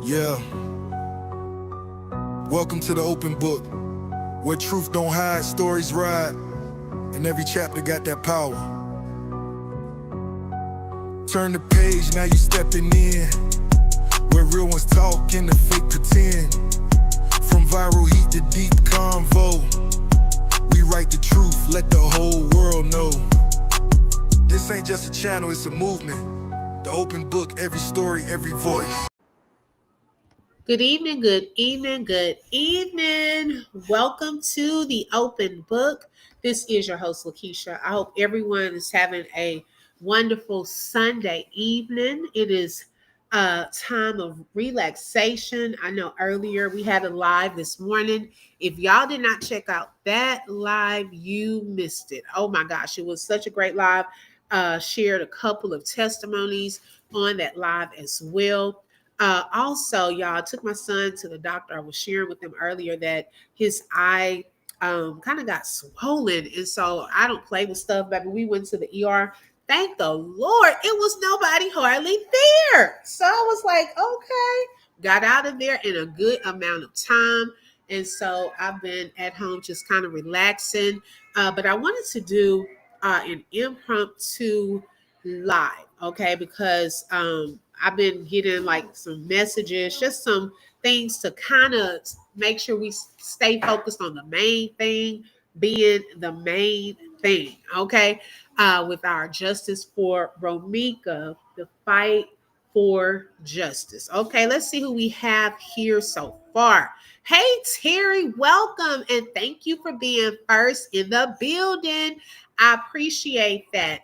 Yeah, welcome to the open book, where truth don't hide, stories ride, and every chapter got that power. Turn the page, now you stepping in, where real ones talk and the fake pretend. From viral heat to deep convo, we write the truth, let the whole world know. This ain't just a channel, it's a movement. The open book, every story, every voice. Good evening, good evening, good evening. Welcome to the open book. This is your host, Lakeisha. I hope everyone is having a wonderful Sunday evening. It is a time of relaxation. I know earlier we had a live this morning. If y'all did not check out that live, you missed it. Oh my gosh, it was such a great live. Shared a couple of testimonies on that live as well. Also, y'all, I took my son to the doctor. I was sharing with him earlier that his eye kind of got swollen. And so I don't play with stuff, baby. We went to the ER. Thank the Lord, it was nobody hardly there. So I was like, okay, got out of there in a good amount of time. And so I've been at home just kind of relaxing. But I wanted to do an impromptu live, okay, because I've been getting like some messages, just some things to kind of make sure we stay focused on the main thing, being the main thing, okay, with our justice for Romeca, the fight for justice. Okay, let's see who we have here so far. Hey, Terry, welcome and thank you for being first in the building. I appreciate that.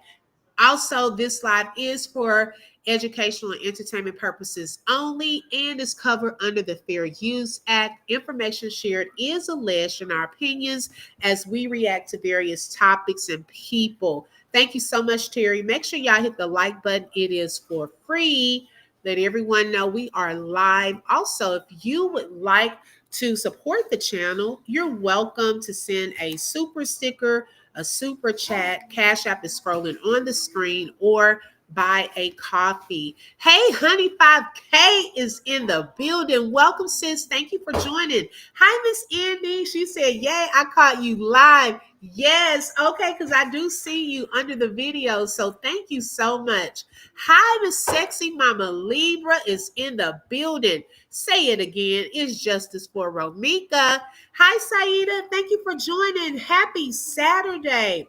Also, this live is for educational and entertainment purposes only and is covered under the Fair Use Act. Information shared is alleged in our opinions as we react to various topics and people. Thank you so much, Terry. Make sure y'all hit the like button. It is for free. Let everyone know we are live. Also, if you would like to support the channel, you're welcome to send a super sticker, a super chat. Cashapp is scrolling on the screen, or buy a coffee. Hey, Honey 5K is in the building. Welcome, sis. Thank you for joining. Hi, Miss Andy. She said, yay, I caught you live. Yes, okay, because I do see you under the video. So thank you so much. Hi, Miss Sexy Mama Libra is in the building. Say it again. It's Justice for Romeca. Hi, Saida. Thank you for joining. Happy Saturday.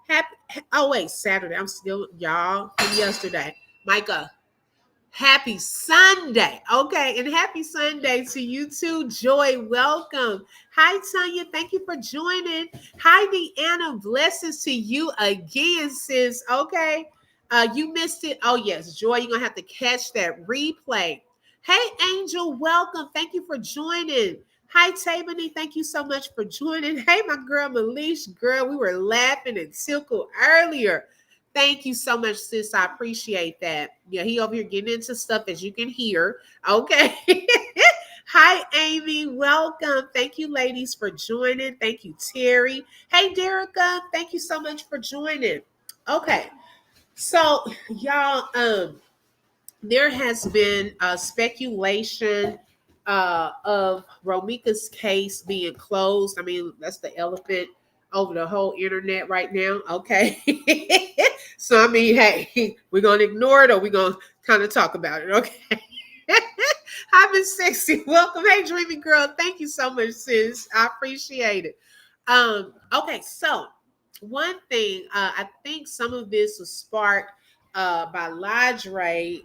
Happy. Oh wait, Saturday. I'm still y'all from yesterday. Micah. Happy Sunday. Okay, and happy Sunday to you too. Joy, welcome. Hi, Tanya. Thank you for joining. Hi, Deanna. Blessings to you again, sis. Okay. You missed it. Oh, yes. Joy, you're gonna have to catch that replay. Hey, Angel, welcome. Thank you for joining. Hi, Tabany. Thank you so much for joining. Hey, my girl, Malish. Girl, we were laughing and tickled earlier. Thank you so much, sis. I appreciate that. Yeah, he over here getting into stuff, as you can hear. Okay. Hi, Amy. Welcome. Thank you, ladies, for joining. Thank you, Terry. Hey, Derica. Thank you so much for joining. Okay. So, y'all, there has been speculation of Romeca's case being closed. I mean, that's the elephant over the whole internet right now. Okay. So, I mean, hey, we're going to ignore it or we're going to kind of talk about it. Okay. Hi, Miss Sexy. Welcome. Hey, Dreamy Girl. Thank you so much, sis. I appreciate it. Okay. So, one thing, I think some of this was sparked by Ladre,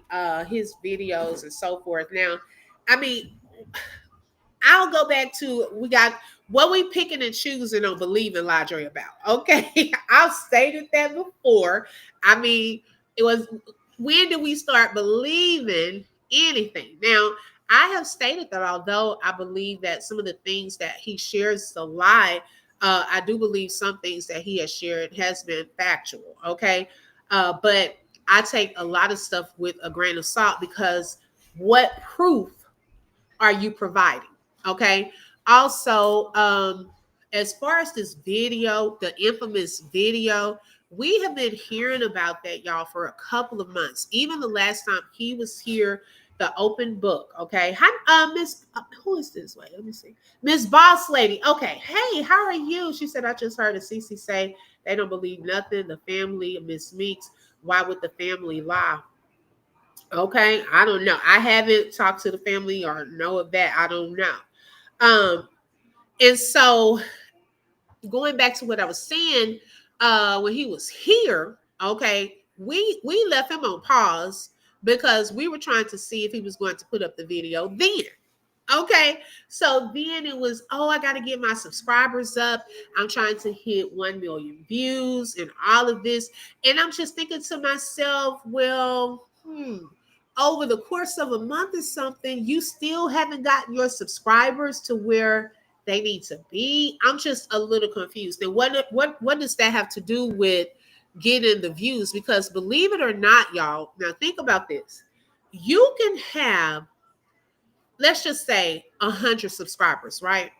his videos and so forth. Now, I mean, I'll go back to we got what we picking and choosing on believing Ladre about. Okay. I've stated that before. I mean, it was when did we start believing anything? Now, I have stated that although I believe that some of the things that he shares is a lie, I do believe some things that he has shared has been factual. Okay. But I take a lot of stuff with a grain of salt because what proof are you providing? Okay. Also, as far as this video, the infamous video, we have been hearing about that, y'all, for a couple of months. Even the last time he was here, the open book. Okay. Hi, Miss, who is this? Wait, let me see. Miss Boss Lady. Okay. Hey, how are you? She said, I just heard a Cece say they don't believe nothing. The family, Miss Meeks. Why would the family lie? Okay. I don't know. I haven't talked to the family or know of that. I don't know. Um, and so going back to what I was saying, when he was here, okay, we left him on pause because we were trying to see if he was going to put up the video then. Okay, so then it was, oh, I got to get my subscribers up. I'm trying to hit 1 million views and all of this. And I'm just thinking to myself, well, over the course of a month or something, you still haven't gotten your subscribers to where they need to be. I'm just a little confused. And what does that have to do with getting the views? Because believe it or not, y'all, now think about this. You can have, let's just say 100 subscribers, right?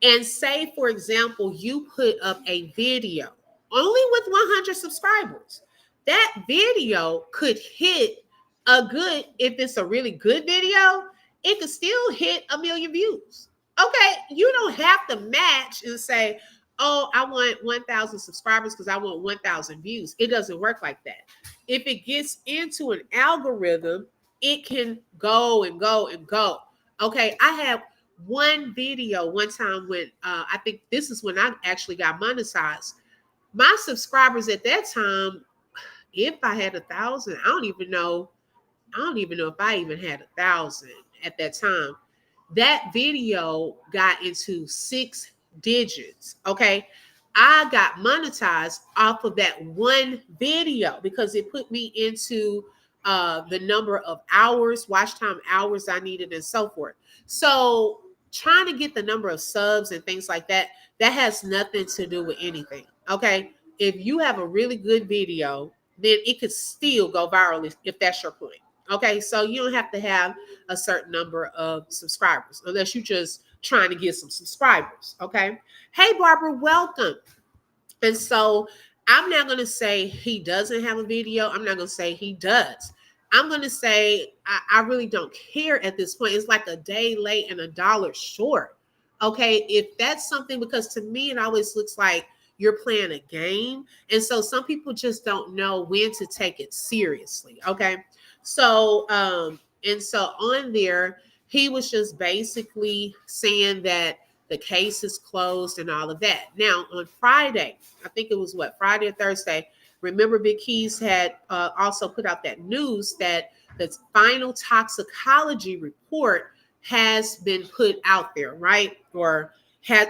And say, for example, you put up a video only with 100 subscribers. That video could hit a good, if it's a really good video, it could still hit 1 million views. Okay, you don't have to match and say, oh, I want 1,000 subscribers because I want 1,000 views. It doesn't work like that. If it gets into an algorithm, it can go and go and go. Okay, I have one video one time when I think this is when I actually got monetized. My subscribers at that time, if I had 1,000, I don't even know. I don't even know if I even had 1,000 at that time. That video got into 6 digits. Okay. I got monetized off of that one video because it put me into the number of hours, watch time hours I needed, and so forth. So trying to get the number of subs and things like that, that has nothing to do with anything. Okay. If you have a really good video, then it could still go viral if that's your point. Okay. So you don't have to have a certain number of subscribers unless you're just trying to get some subscribers. Okay. Hey, Barbara, welcome. And so I'm not going to say he doesn't have a video. I'm not going to say he does. I'm going to say I really don't care at this point. It's like a day late and $1 short. Okay. If that's something, because to me, it always looks like you're playing a game. And so some people just don't know when to take it seriously. Okay. So, and so on there, he was just basically saying that the case is closed and all of that. Now, on Friday, I think it was Friday or Thursday, remember Big Keys had also put out that news that the final toxicology report has been put out there, right? Or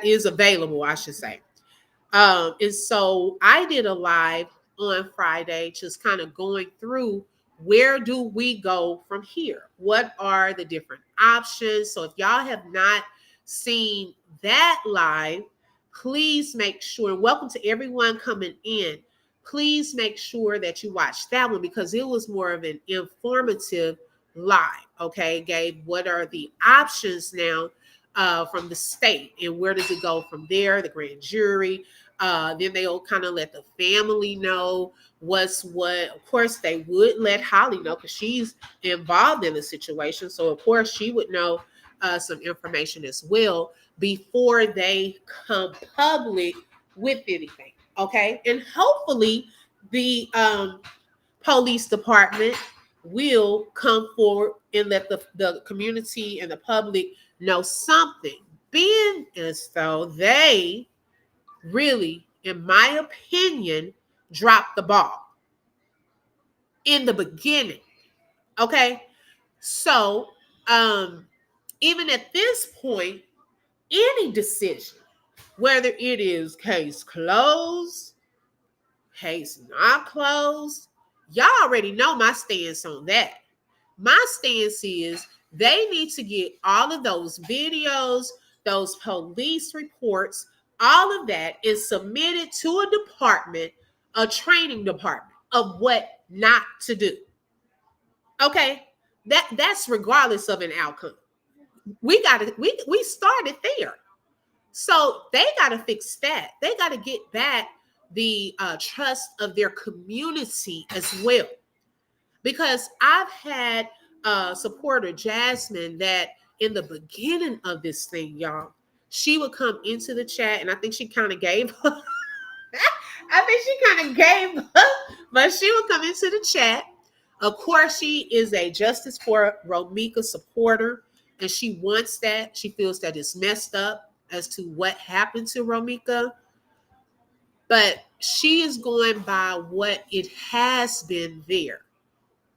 is available, I should say. And so I did a live on Friday, just kind of going through where do we go from here? What are the different options? So if y'all have not seen that live, please make sure, welcome to everyone coming in. Please make sure that you watch that one because it was more of an informative live. Okay, Gabe, what are the options now from the state and where does it go from there? The grand jury. Then they'll kind of let the family know what's what. Of course, they would let Holly know because she's involved in the situation. So, of course, she would know some information as well before they come public with anything. Okay. And hopefully, the police department will come forward and let the community and the public know something, being as though they really, in my opinion, dropped the ball in the beginning. Okay. So, even at this point, any decision, whether it is case closed, case not closed, y'all already know my stance on that. My stance is they need to get all of those videos, those police reports, all of that is submitted to a department, a training department of what not to do. Okay, that's regardless of an outcome. We started there, so they got to fix that. They got to get back the trust of their community as well, because I've had supporter, Jasmine, that in the beginning of this thing, y'all, she would come into the chat, and I think she kind of gave up. I think she kind of gave up, but she would come into the chat. Of course, she is a Justice for Romeca supporter, and she wants that. She feels that it's messed up as to what happened to Romeca, but she is going by what it has been there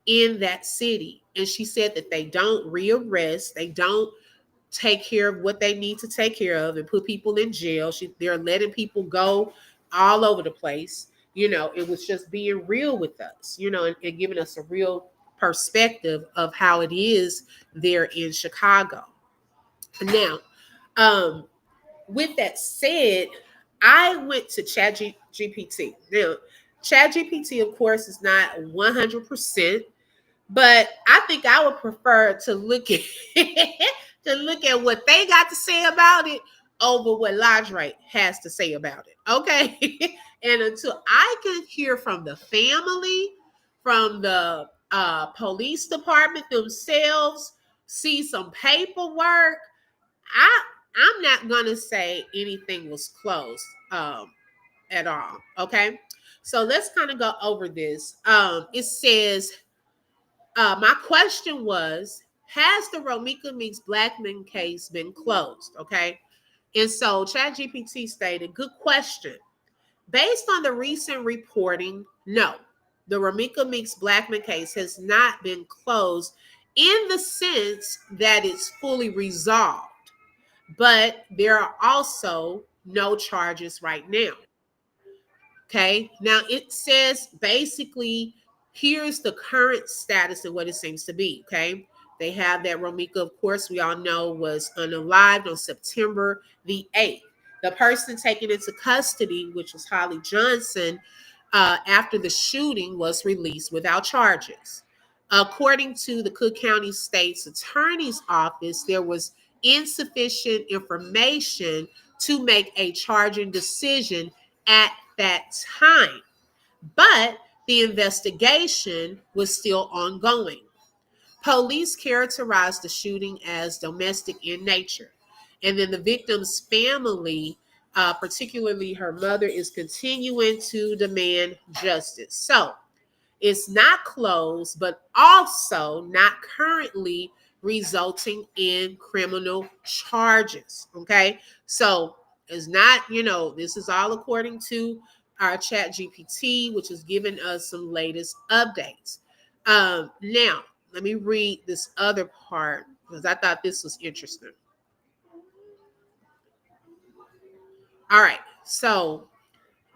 in that city. And she said that they don't rearrest, they don't take care of what they need to take care of and put people in jail. They're letting people go all over the place. It was just being real with us, and giving us a real perspective of how it is there in Chicago. Now, um, with that said, I went to ChatGPT. Now, ChatGPT, of course, is not 100%. But I think I would prefer to look at what they got to say about it over what Lodre has to say about it. Okay. And until I can hear from the family, from the police department themselves, see some paperwork, I'm not gonna say anything was closed at all. Okay. So let's kind of go over this. It says my question was, has the Romeca Meeks Blackman case been closed? Okay. And so ChatGPT stated, good question. Based on the recent reporting, no, the Romeca Meeks Blackman case has not been closed in the sense that it's fully resolved, but there are also no charges right now. Okay. Now it says basically, here's the current status of what it seems to be. Okay. They have that Romeca, of course, we all know was unalived on September the 8th. The person taken into custody, which was Holly Johnson, after the shooting, was released without charges. According to the Cook County State's Attorney's Office, there was insufficient information to make a charging decision at that time, but the investigation was still ongoing. Police characterized the shooting as domestic in nature. And then the victim's family, particularly her mother, is continuing to demand justice. So it's not closed, but also not currently resulting in criminal charges. Okay. So it's not, this is all according to our Chat GPT, which is giving us some latest updates. Now, let me read this other part because I thought this was interesting. All right. So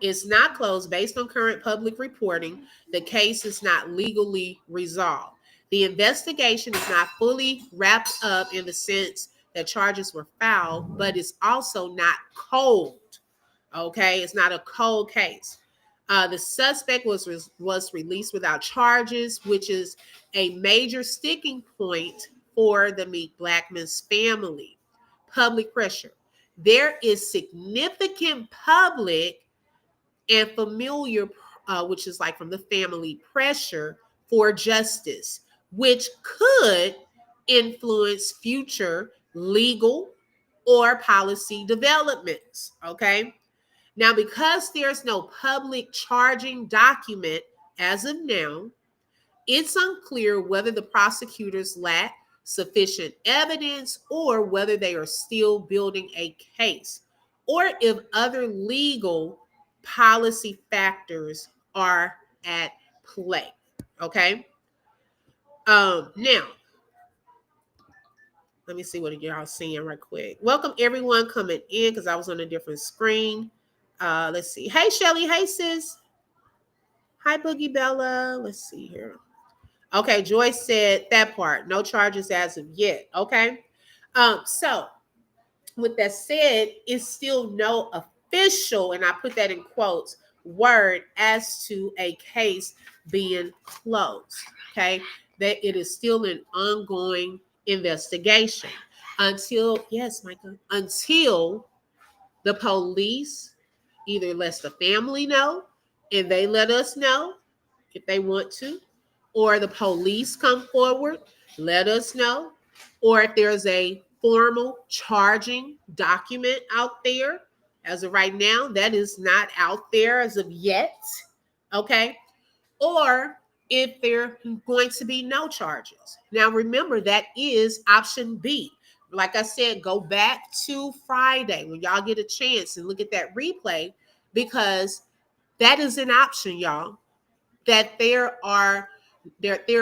it's not closed based on current public reporting. The case is not legally resolved. The investigation is not fully wrapped up in the sense that charges were filed, but it's also not cold. Okay, it's not a cold case. The suspect was released without charges, which is a major sticking point for the Meek Blackman's family. Public pressure. There is significant public and familiar, which is like from the family, pressure for justice, which could influence future legal or policy developments. Okay. Now, because there's no public charging document as of now, it's unclear whether the prosecutors lack sufficient evidence or whether they are still building a case or if other legal policy factors are at play. Okay. Now, let me see what y'all seeing right quick. Welcome everyone coming in because I was on a different screen. Let's see. Hey, Shelly. Hey, sis. Hi, Boogie Bella. Let's see here. Okay, Joyce said that part. No charges as of yet. Okay. So with that said, it's still no official, and I put that in quotes, word as to a case being closed. Okay. That it is still an ongoing investigation until, yes, Michael, until the police either lets the family know and they let us know if they want to, or the police come forward Let us know. Or if there's a formal charging document out there. As of right now, that is not out there as of yet. Okay. Or if there are going to be no charges. Now, remember, that is option B. Like I said, go back to Friday when y'all get a chance and look at that replay, because that is an option, y'all, that there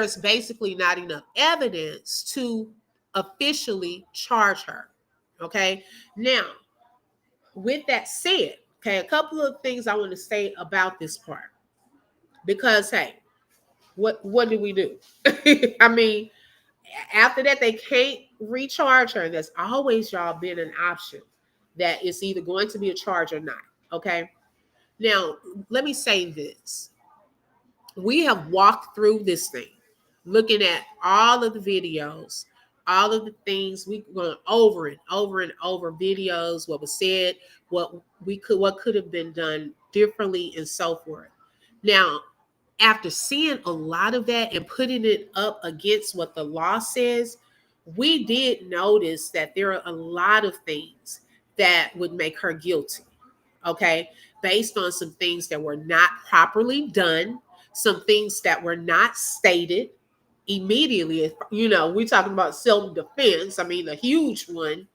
is basically not enough evidence to officially charge her. Okay. Now, with that said, okay, a couple of things I want to say about this part, because hey, what do we do? I mean, after that, they can't recharge her. There's always, y'all, been an option that it's either going to be a charge or not. Okay. Now, let me say this. We have walked through this thing, looking at all of the videos, all of the things we gone over and over and over videos, what was said, what could have been done differently, and so forth. Now, after seeing a lot of that and putting it up against what the law says, we did notice that there are a lot of things that would make her guilty. Okay. Based on some things that were not properly done, some things that were not stated immediately. You know, we're talking about self defense. I mean, the huge one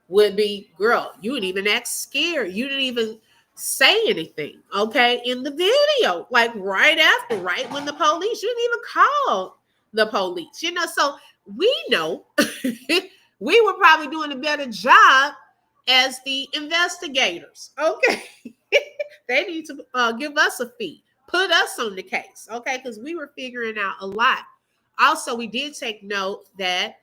would be, girl, you didn't even act scared. You didn't even say anything, okay, in the video. Like right after, right when the police, you didn't even call the police, you know. So we know we were probably doing a better job as the investigators, okay. They need to give us a fee, put us on the case, okay, because we were figuring out a lot. Also, we did take note that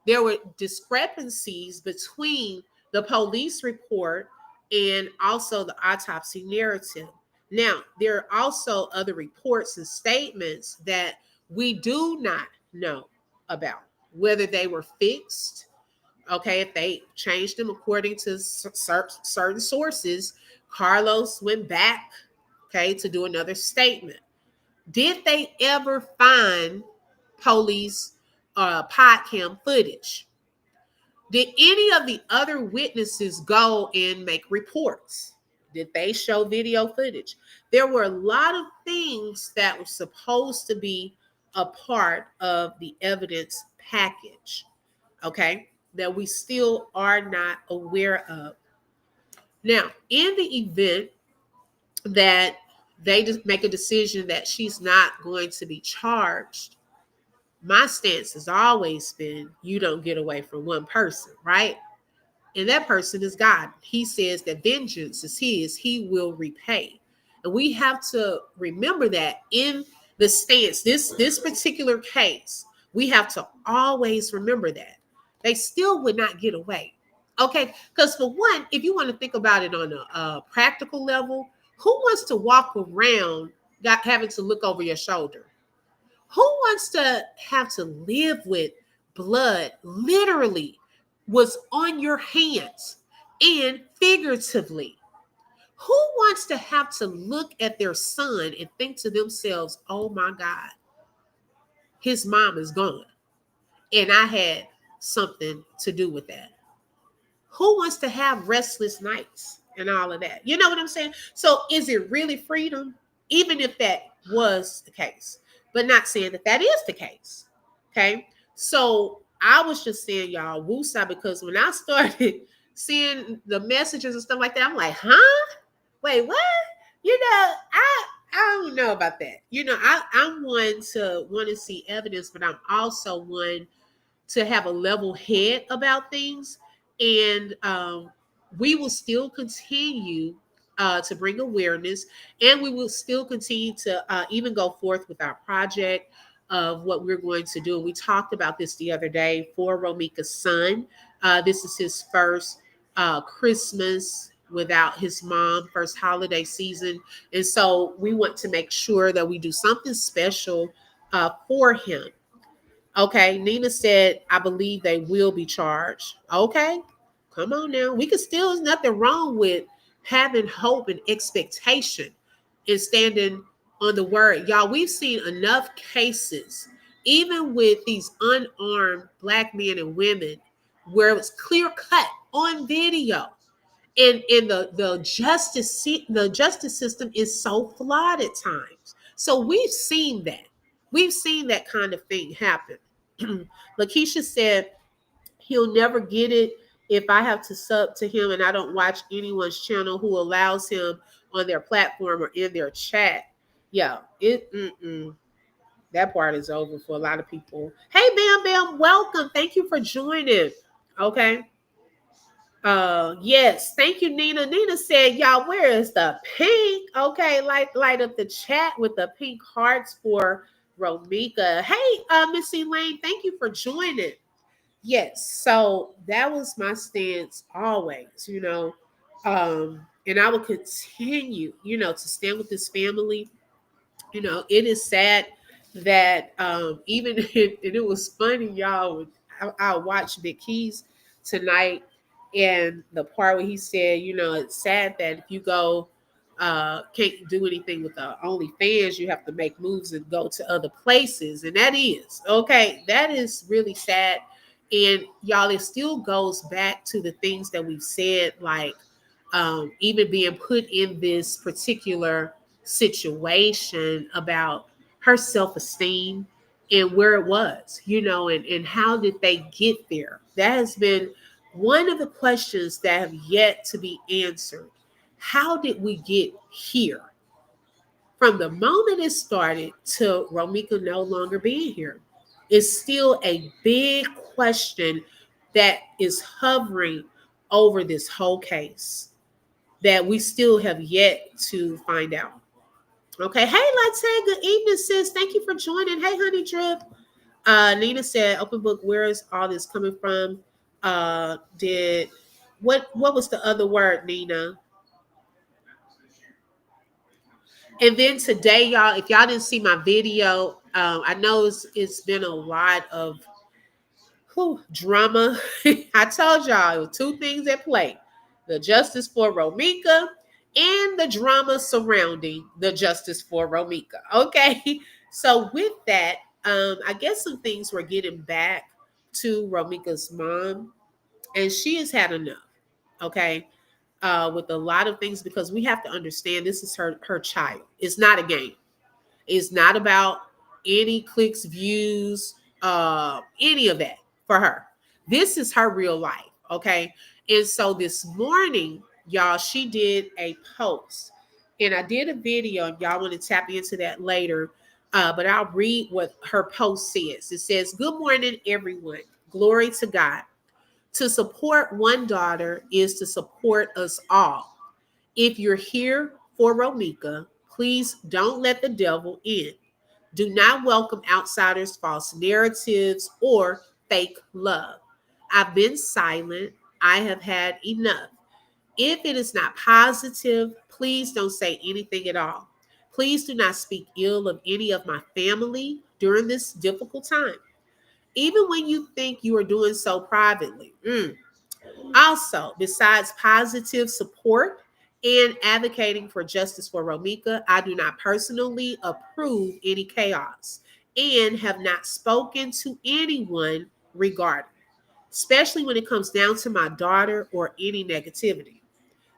there were discrepancies between the police report and also the autopsy narrative. Now, there are also other reports and statements that we do not know about, whether they were fixed, okay, if they changed them according to certain sources. Carlos went back, okay, to do another statement. Did they ever find police pod cam footage? Did any of the other witnesses go and make reports? Did they show video footage? There were a lot of things that were supposed to be a part of the evidence package, okay, that we still are not aware of. Now, in the event that they just make a decision that she's not going to be charged, my stance has always been you don't get away from one person, right? And that person is God. He says that vengeance is his, he will repay. And we have to remember that in the stance, this particular case, we have to always remember that. They still would not get away. Okay, because for one, if you want to think about it on a practical level, who wants to walk around having to look over your shoulder? Who wants to have to live with blood literally was on your hands and figuratively? Who wants to have to look at their son and think to themselves, oh my God, his mom is gone and I had something to do with that? Who wants to have restless nights and all of that? You know what I'm saying? So is it really freedom? Even if that was the case, but not saying that that is the case. Okay. So I was just saying, y'all, woosah, because when I started seeing the messages and stuff like that, I'm like, huh? Wait, what? You know, I don't know about that. You know, I'm one to want to see evidence, but I'm also one to have a level head about things. And we will still continue to bring awareness, and we will still continue to even go forth with our project of what we're going to do. We talked about this the other day for Romeca's son. This is his first Christmas without his mom, first holiday season. And so we want to make sure that we do something special for him. Okay, Nina said, I believe they will be charged. Okay, come on now. We can still, there's nothing wrong with having hope and expectation and standing on the word. Y'all, we've seen enough cases even with these unarmed black men and women, where it was clear cut on video. And the justice system is so flawed at times. So we've seen that kind of thing happen. Lakeisha said he'll never get it if I have to sub to him and I don't watch anyone's channel who allows him on their platform or in their chat. Yeah, that part is over for a lot of people. Hey, Bam Bam, welcome. Thank you for joining. Okay. Yes, thank you, Nina. Nina said, y'all, where is the pink? Okay, light up the chat with the pink hearts for Romeca. Hey, Missy Lane, thank you for joining. Yes, so that was my stance always. And I will continue, to stand with this family. It is sad that even and it was funny, y'all. I watched Big Keys tonight, and the part where he said, it's sad that if you go can't do anything with the OnlyFans, you have to make moves and go to other places, and that is okay. That is really sad, and y'all, it still goes back to the things that we've said, like even being put in this particular situation about her self-esteem and where it was, and how did they get there? That has been one of the questions that have yet to be answered. How did we get here? From the moment it started to Romeca no longer being here, is still a big question that is hovering over this whole case that we still have yet to find out. Okay. Hey, Latte. Good evening, sis. Thank you for joining. Hey, Honey Drip. Nina said, "Open book. Where is all this coming from? Did what was the other word, Nina?" And then today, y'all, if y'all didn't see my video, I know it's been a lot of drama. I told y'all it was two things at play: the justice for Romeca and the drama surrounding the justice for Romeca. Okay, so with that, I guess some things were getting back to Romeca's mom, and she has had enough. Okay, with a lot of things, because we have to understand this is her child. It's not a game. It's not about any clicks, views, any of that for her. This is her real life. Okay. And so this morning, y'all, she did a post. And I did a video, and y'all want to tap into that later. But I'll read what her post says. It says, "Good morning, everyone. Glory to God. To support one daughter is to support us all. If you're here for Romeca, please don't let the devil in. Do not welcome outsiders' false narratives or fake love. I've been silent. I have had enough. If it is not positive, please don't say anything at all. Please do not speak ill of any of my family during this difficult time, even when you think you are doing so privately. Also, besides positive support and advocating for justice for Romeca, I do not personally approve any chaos and have not spoken to anyone regarding, especially when it comes down to my daughter or any negativity.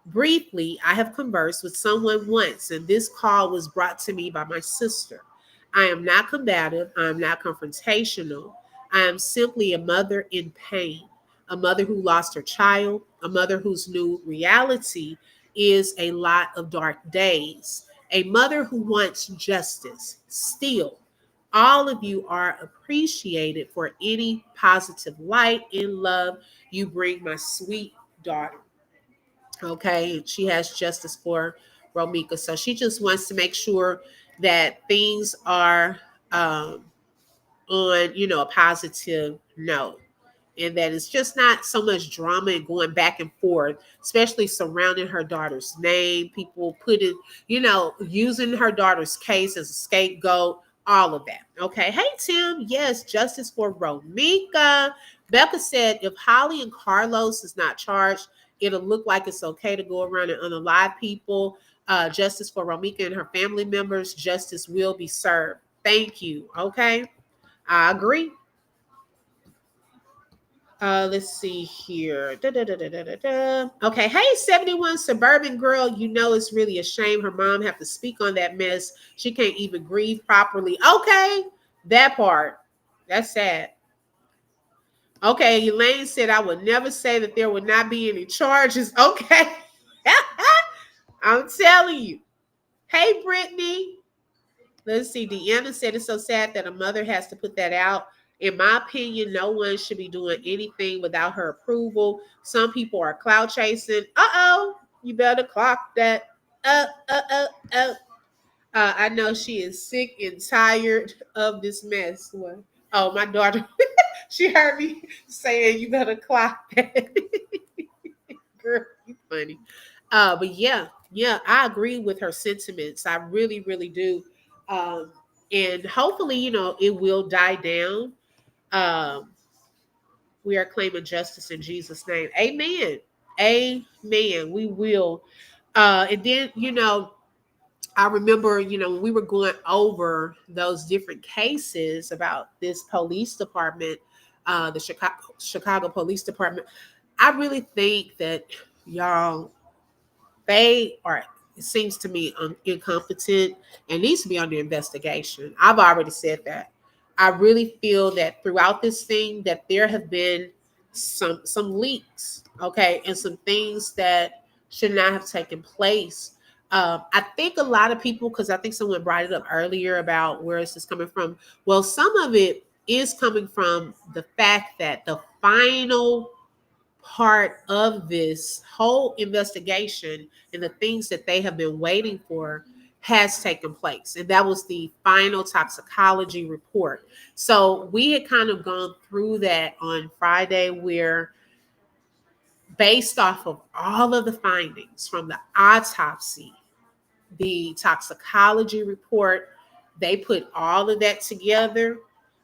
Briefly, I have conversed with someone once, and this call was brought to me by my sister. I am not combative, I am not confrontational. I am simply a mother in pain, a mother who lost her child, a mother whose new reality is a lot of dark days, a mother who wants justice. Still, all of you are appreciated for any positive light and love you bring my sweet daughter." Okay, she has justice for Romeca. So she just wants to make sure that things are on, a positive note. And that it's just not so much drama and going back and forth, especially surrounding her daughter's name, people using her daughter's case as a scapegoat, all of that. Okay. Hey, Tim. Yes, justice for Romeca. Becca said if Holly and Carlos is not charged, it'll look like it's okay to go around and unalive people. Justice for Romeca and her family members, justice will be served. Thank you. Okay. I agree. Let's see here. Da, da, da, da, da, da, da. Okay, hey, 71 suburban girl. You know it's really a shame her mom have to speak on that mess. She can't even grieve properly. Okay, that part. That's sad. Okay, Elaine said I would never say that there would not be any charges. Okay. I'm telling you. Hey, Brittany. Let's see. Deanna said it's so sad that a mother has to put that out. In my opinion, no one should be doing anything without her approval. Some people are cloud chasing. Uh-oh. You better clock that. Uh, uh, uh, uh. I know she is sick and tired of this mess. What? Oh, my daughter. She heard me saying you better clock that. Girl, you funny. But yeah, yeah, I agree with her sentiments. I really, really do. Um, and hopefully, it will die down. Um, we are claiming justice in Jesus' name. Amen. Amen. We will. And then, I remember, when we were going over those different cases about this police department, the Chicago Police Department. I really think that y'all, they are, it seems to me, incompetent and needs to be under investigation. I've already said that. I really feel that throughout this thing that there have been some leaks, okay, and some things that should not have taken place. I think a lot of people, because I think someone brought it up earlier about where is this coming from. Well, some of it is coming from the fact that the final part of this whole investigation and the things that they have been waiting for has taken place. And that was the final toxicology report. So we had kind of gone through that on Friday, where based off of all of the findings from the autopsy, the toxicology report, they put all of that together,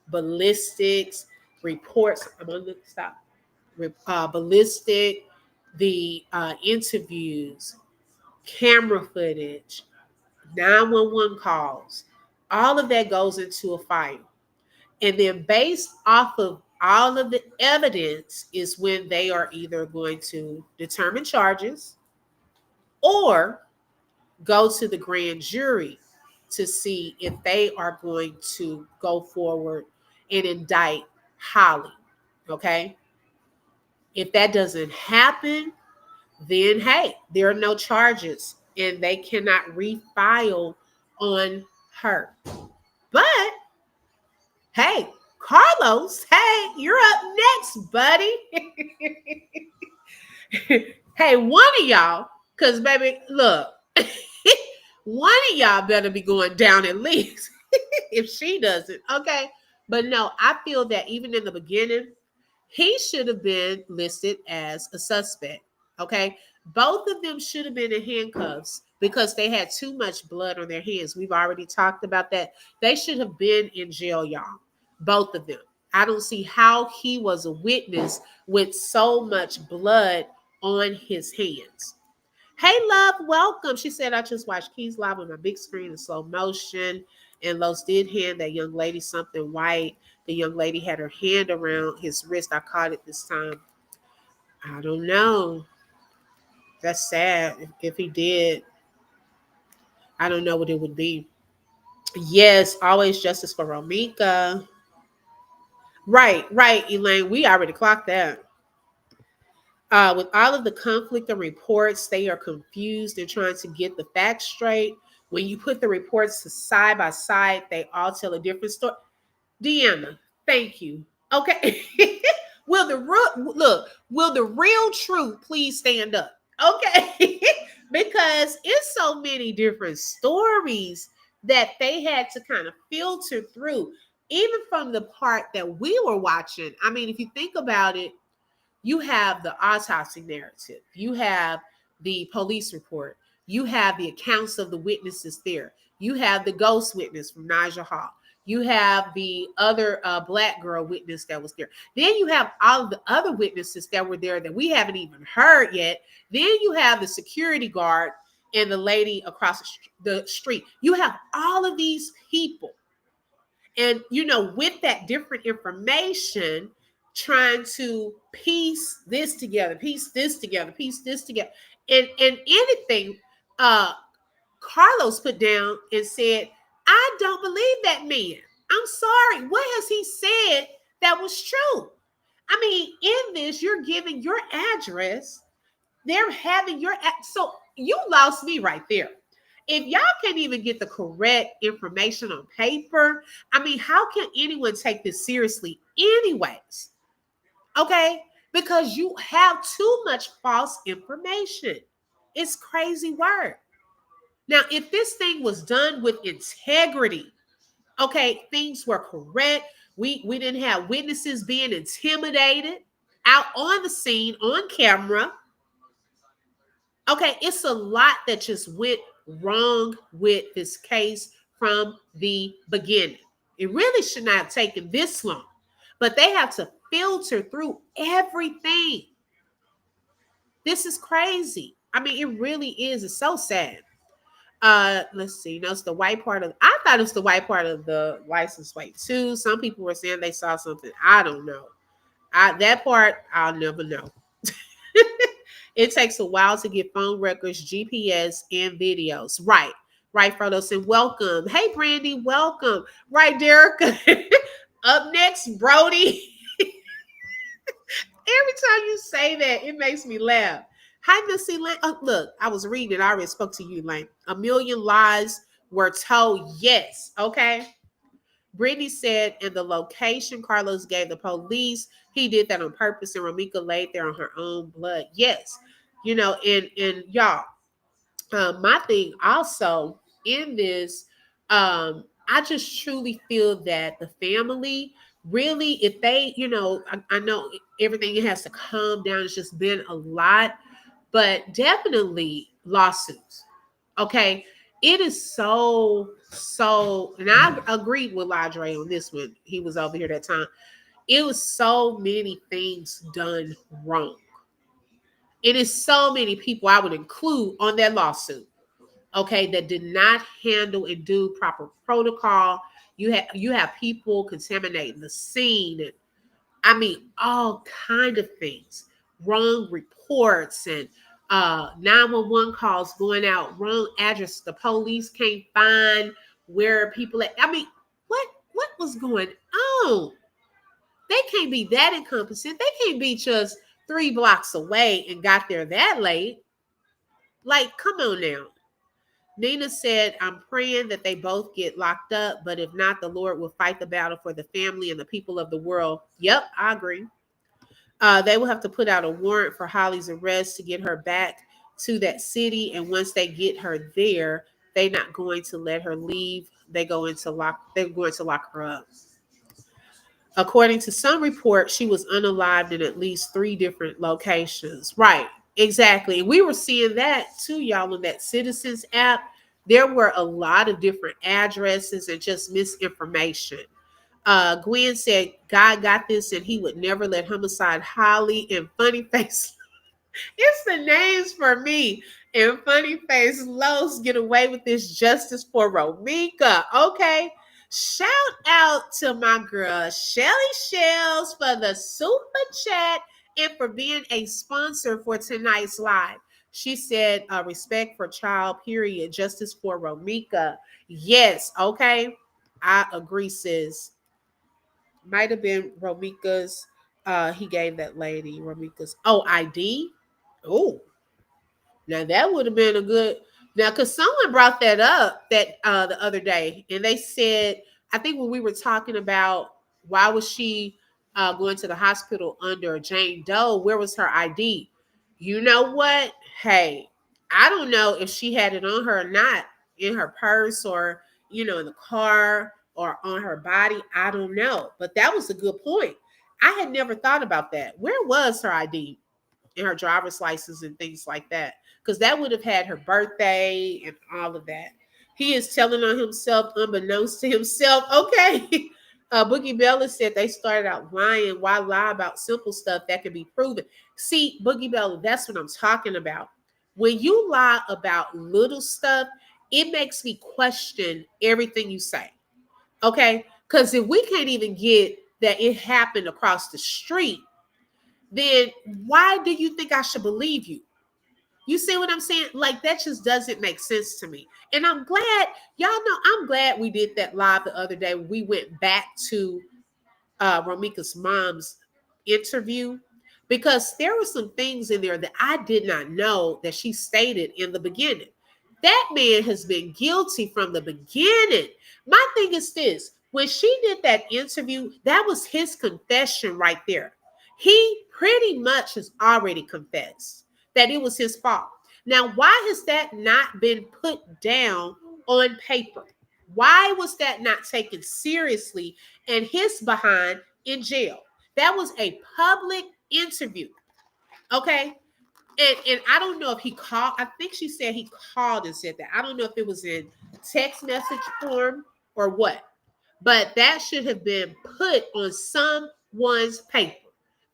ballistics, reports. I'm going to stop. Ballistic, the interviews, camera footage, 911 calls, all of that goes into a file. And then based off of all of the evidence is when they are either going to determine charges or go to the grand jury to see if they are going to go forward and indict Holly. Okay. If that doesn't happen, then hey, there are no charges and they cannot refile on her. But hey, Carlos, hey, you're up next, buddy. Hey, one of y'all, because baby, look, one of y'all better be going down at least if she doesn't. Okay. But no, I feel that even in the beginning, he should have been listed as a suspect. Okay. Both of them should have been in handcuffs because they had too much blood on their hands. We've already talked about that. They should have been in jail, y'all. Both of them. I don't see how he was a witness with so much blood on his hands. Hey, love, welcome. She said, I just watched Keys Live on my big screen in slow motion. And Los did hand that young lady something white. The young lady had her hand around his wrist. I caught it this time. I don't know. That's sad. If he did, I don't know what it would be. Yes, always justice for Romeca. Right, right, Elaine. We already clocked that. With all of the conflict and reports, they are confused and trying to get the facts straight. When you put the reports side by side, they all tell a different story. Deanna, thank you. Okay. Will the real truth please stand up? Okay. Because it's so many different stories that they had to kind of filter through, even from the part that we were watching. I mean, if you think about it, you have the autopsy narrative, you have the police report, you have the accounts of the witnesses there, you have the ghost witness from Nigel Hall, you have the other black girl witness that was there, then you have all of the other witnesses that were there that we haven't even heard yet, then you have the security guard and the lady across the street. You have all of these people, And, with that different information, trying to piece this together, piece this together, piece this together. And anything Carlos put down and said, I don't believe that man. I'm sorry. What has he said that was true? I mean, in this, you're giving your address. They're having so you lost me right there. If y'all can't even get the correct information on paper, I mean, how can anyone take this seriously anyways? Okay? Because you have too much false information. It's crazy work. Now, if this thing was done with integrity, okay, things were correct. We didn't have witnesses being intimidated out on the scene on camera. Okay, it's a lot that just went wrong with this case from the beginning. It really should not have taken this long, but they have to filter through everything. This is crazy. I mean, it really is. It's so sad. Let's see. No, it's the white part of. I thought it was the white part of the license plate too. Some people were saying they saw something. I don't know. That part I'll never know. It takes a while to get phone records, GPS, and videos. Right. Right, Frodo said, welcome. Hey, Brandy, welcome. Right, Derek. Up next, Brody. Every time you say that, it makes me laugh. Hi, Missy Lane. Oh, look, I was reading it. I already spoke to you, Lane. A million lies were told. Yes. Okay. Brittany said, in the location Carlos gave the police, he did that on purpose, and Romeca laid there on her own blood. Yes. And y'all, my thing also in this, I just truly feel that the family really, if they, I know everything has to calm down. It's just been a lot, but definitely lawsuits. Okay. It is so, and I agreed with Ladre on this one. He was over here that time. It was so many things done wrong. It is so many people I would include on that lawsuit, okay, that did not handle and do proper protocol. You have people contaminating the scene, and I mean all kind of things, wrong reports and 911 calls going out, wrong address. The police can't find where people at. I mean, what was going on? They can't be that incompetent. They can't be just 3 blocks away and got there that late. Like, come on now. Nina said, I'm praying that they both get locked up, but if not, the Lord will fight the battle for the family and the people of the world. Yep, I agree. They will have to put out a warrant for Holly's arrest to get her back to that city. And once they get her there, they're not going to let her leave. They're going to lock her up. According to some reports, she was unalived in at least 3 different locations. Right, exactly. And we were seeing that too, y'all, in that Citizens app. There were a lot of different addresses and just misinformation. Gwen said God got this and he would never let homicide Holly and Funny Face. It's the names for me. And Funny Face Los get away with this justice for Romeca. Okay. Shout out to my girl Shelly Shells for the super chat and for being a sponsor for tonight's live. She said, respect for child, period. Justice for Romeca. Yes. Okay. I agree, sis. Might have been Romeca's. He gave that lady Romeca's ID. Oh, now that would have been a good. Now, because someone brought that up the other day, and they said, I think when we were talking about why was she going to the hospital under Jane Doe, where was her ID? You know what? Hey, I don't know if she had it on her or not, in her purse or in the car or on her body. I don't know, but that was a good point. I had never thought about that. Where was her ID? And her driver's license and things like that, because that would have had her birthday and all of that. He is telling on himself unbeknownst to himself. Okay. Boogie Bella said they started out lying. Why lie about simple stuff that can be proven? See, Boogie Bella, that's what I'm talking about. When you lie about little stuff, it makes me question everything you say. Okay. Because if we can't even get that it happened across the street, then why do you think I should believe you? You see what I'm saying? Like, that just doesn't make sense to me. And I'm glad, y'all know, I'm glad we did that live the other day. We went back to Romeca's mom's interview, because there were some things in there that I did not know that she stated in the beginning. That man has been guilty from the beginning. My thing is this: when she did that interview, that was his confession right there. He pretty much has already confessed that it was his fault. Now, why has that not been put down on paper? Why was that not taken seriously and his behind in jail? That was a public interview. Okay. And I don't know if he called. I think she said he called and said that. I don't know if it was in text message form or what, but that should have been put on someone's paper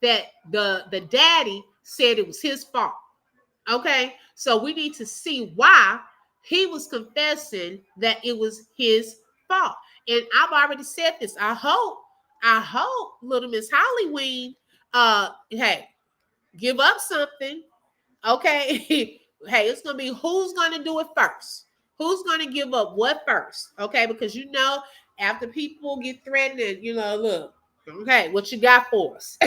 that the daddy said it was his fault. Okay, so we need to see why he was confessing that it was his fault. And I've already said this. I hope little Miss Hollyween, hey, give up something. Okay. Hey, it's gonna be who's gonna do it first. Who's gonna give up what first? Okay, because after people get threatened, and look, okay, what you got for us?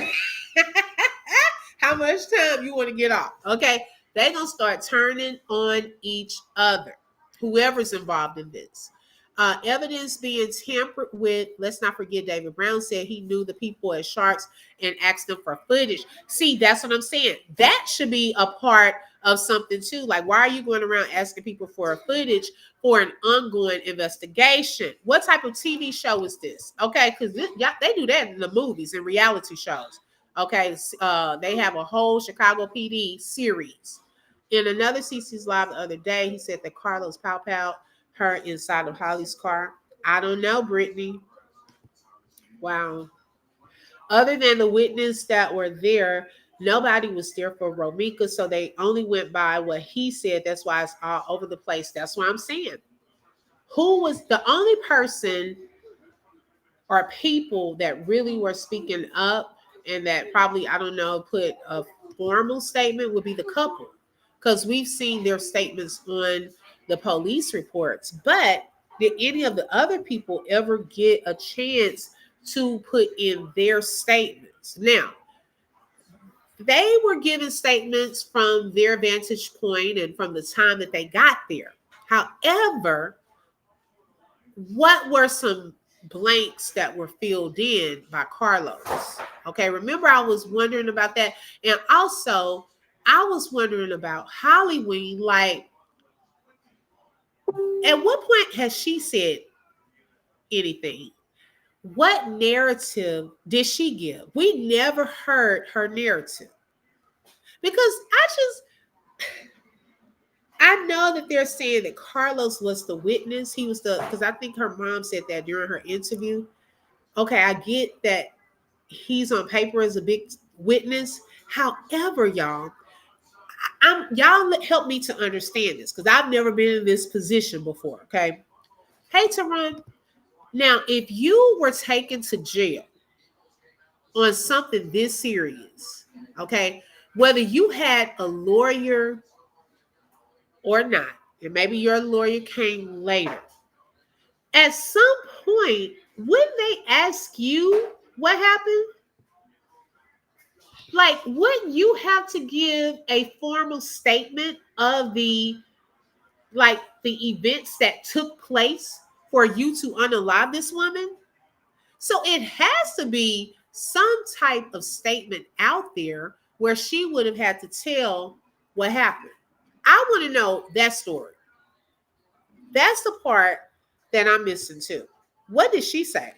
How much time you want to get off? Okay, they're gonna start turning on each other. Whoever's involved in this. Evidence being tampered with. Let's not forget, David Brown said he knew the people at Sharks and asked them for footage. See, that's what I'm saying. That should be a part of something too. Like, why are you going around asking people for footage for an ongoing investigation? What type of TV show is this? Okay, because they do that in the movies and reality shows. Okay, they have a whole Chicago PD series. In another CC's Live the other day, he said that Carlos Pow her inside of Holly's car. I don't know, Brittany. Wow. Other than the witness that were there, nobody was there for Romeca, so they only went by what he said. That's why it's all over the place. That's what I'm saying. Who was the only person or people that really were speaking up and that probably, I don't know, put a formal statement would be the couple, because we've seen their statements on the police reports. But did any of the other people ever get a chance to put in their statements? Now, they were given statements from their vantage point and from the time that they got there. However, what were some blanks that were filled in by Carlos? Okay, remember I was wondering about that. And also, I was wondering about Hollyween. Like, at what point has she said anything? What narrative did she give? We never heard her narrative. Because I know that they're saying that Carlos was the witness. He was because I think her mom said that during her interview. Okay, I get that he's on paper as a big witness. However, y'all help me to understand this, because I've never been in this position before. Okay. Hey, Teron. Now, if you were taken to jail on something this serious, okay, whether you had a lawyer or not, and maybe your lawyer came later, at some point, wouldn't they ask you what happened? Like, wouldn't you have to give a formal statement of the events that took place for you to unalive this woman? So it has to be some type of statement out there where she would have had to tell what happened. I want to know that story. That's the part that I'm missing too. What did she say?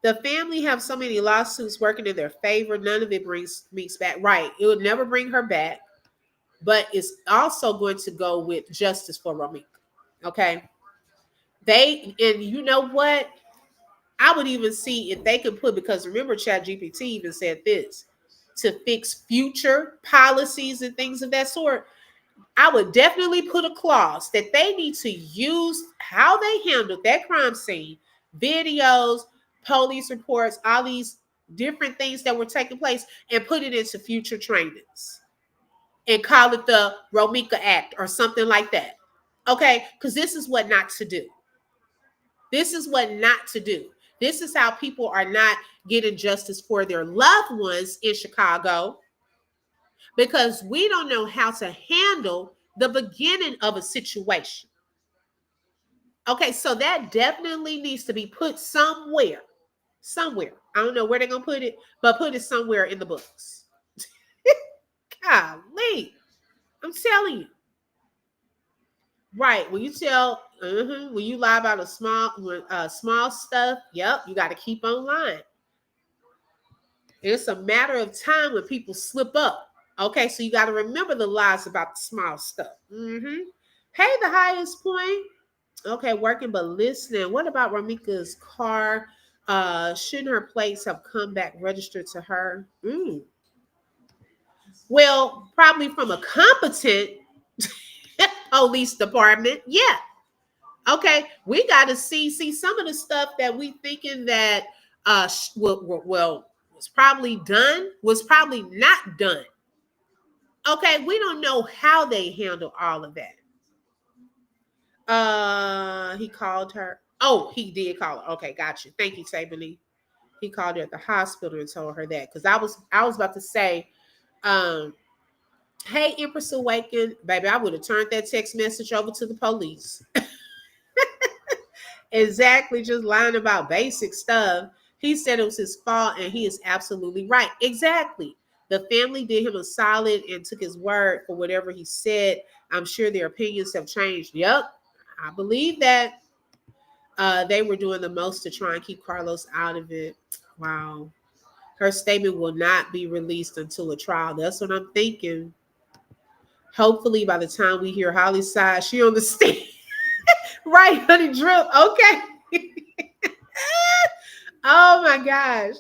The family have so many lawsuits working in their favor. None of it brings Meeks back. Right. It would never bring her back, but it's also going to go with justice for Romeca. Okay. And you know what? I would even see if they could put, because remember, ChatGPT even said this, to fix future policies and things of that sort. I would definitely put a clause that they need to use how they handled that crime scene, videos, police reports, all these different things that were taking place, and put it into future trainings and call it the Romeca Act or something like that. Okay, because this is what not to do. This is what not to do. This is how people are not getting justice for their loved ones in Chicago because we don't know how to handle the beginning of a situation. Okay, so that definitely needs to be put somewhere. Somewhere. I don't know where they're going to put it, but put it somewhere in the books. Golly. I'm telling you. Right. When you tell, when you lie about a small stuff, yep, you got to keep on lying. It's a matter of time when people slip up. Okay, so you got to remember the lies about the small stuff. Hey, the highest point. Okay, working but listening. What about Romeca's car? Shouldn't her plates have come back registered to her? Well, probably from a competent police department. Yeah. Okay, we got to see some of the stuff that we thinking that well was probably not done. Okay, we don't know how they handle all of that. He called her. Oh, he did call her. Okay, got you. Thank you, Saberly. He called her at the hospital and told her that because I was about to say, hey, Empress Awakened, baby, I would have turned that text message over to the police. Exactly, just lying about basic stuff. He said it was his fault, and he is absolutely right. Exactly. The family did him a solid and took his word for whatever he said. I'm sure their opinions have changed. Yep, I believe that. They were doing the most to try and keep Carlos out of it. Wow. Her statement will not be released until a trial. That's what I'm thinking. Hopefully, by the time we hear Holly's side, she on the stand. Right, honey drip. Okay. Oh my gosh.